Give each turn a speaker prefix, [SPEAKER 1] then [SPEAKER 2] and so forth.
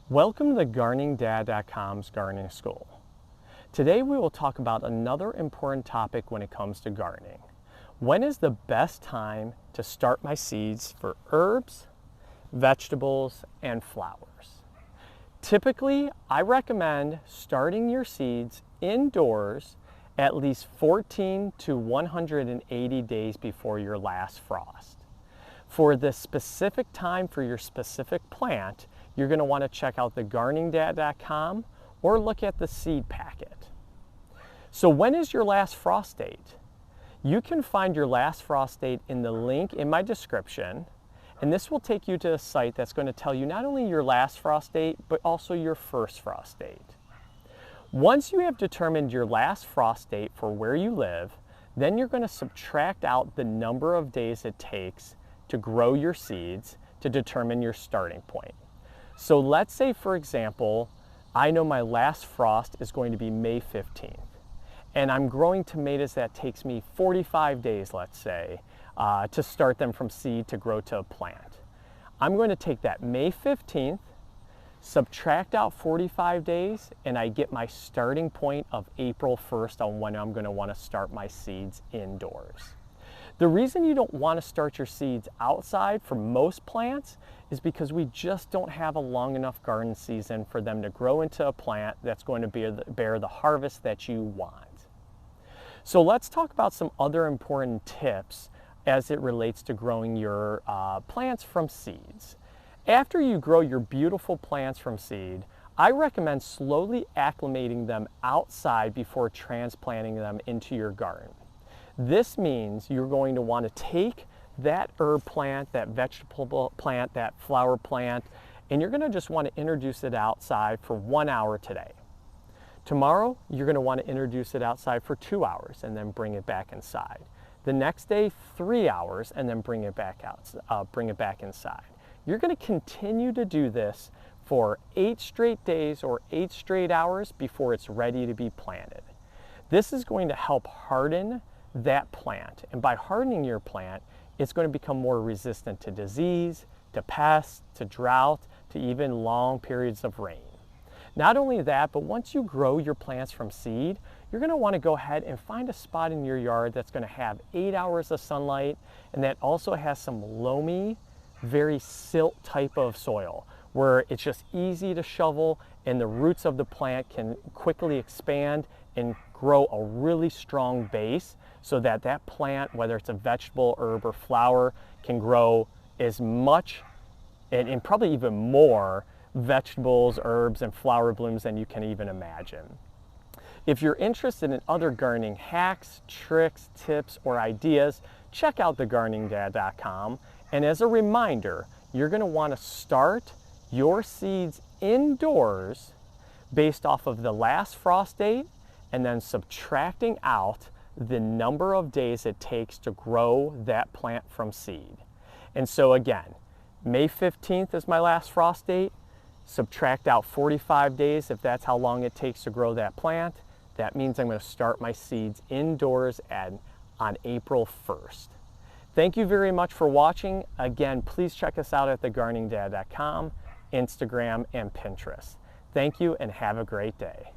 [SPEAKER 1] Welcome to GardeningDad.com's Gardening School. Today we will talk about another important topic when it comes to gardening. When is the best time to start my seeds for herbs, vegetables, and flowers? Typically, I recommend starting your seeds indoors at least 14 to 180 days before your last frost. For the specific time for your specific plant, you're going to want to check out the GardeningDad.com or look at the seed packet. So when is your last frost date? You can find your last frost date in the link in my description, and this will take you to a site that's going to tell you not only your last frost date, but also your first frost date. Once you have determined your last frost date for where you live, then you're going to subtract out the number of days it takes to grow your seeds to determine your starting point. So let's say, for example, I know my last frost is going to be May 15th, and I'm growing tomatoes that takes me 45 days, let's say, to start them from seed to grow to a plant. I'm going to take that May 15th, subtract out 45 days, and I get my starting point of April 1st on when I'm going to want to start my seeds indoors. The reason you don't want to start your seeds outside for most plants is because we just don't have a long enough garden season for them to grow into a plant that's going to bear the harvest that you want. So let's talk about some other important tips as it relates to growing your plants from seeds. After you grow your beautiful plants from seed, I recommend slowly acclimating them outside before transplanting them into your garden. This means you're going to want to take that herb plant, that vegetable plant, that flower plant, and you're going to just want to introduce it outside for 1 hour today. Tomorrow, you're going to want to introduce it outside for 2 hours and then bring it back inside. The next day, 3 hours, and then bring it back inside. You're going to continue to do this for 8 straight days or 8 straight hours before it's ready to be planted. This is going to help harden that plant, and by hardening your plant, it's going to become more resistant to disease, to pests, to drought, to even long periods of rain. Not only that, but once you grow your plants from seed, you're going to want to go ahead and find a spot in your yard that's going to have 8 hours of sunlight, and that also has some loamy, very silt type of soil where it's just easy to shovel and the roots of the plant can quickly expand and grow a really strong base so that that plant, whether it's a vegetable, herb, or flower, can grow as much and probably even more vegetables, herbs, and flower blooms than you can even imagine. If you're interested in other gardening hacks, tricks, tips, or ideas, check out thegardeningdad.com. And as a reminder, you're going to want to start your seeds indoors based off of the last frost date and then subtracting out the number of days it takes to grow that plant from seed. And so again, May 15th is my last frost date. Subtract out 45 days if that's how long it takes to grow that plant. That means I'm going to start my seeds indoors on April 1st. Thank you very much for watching. Again, please check us out at thegardeningdad.com, Instagram, and Pinterest. Thank you and have a great day.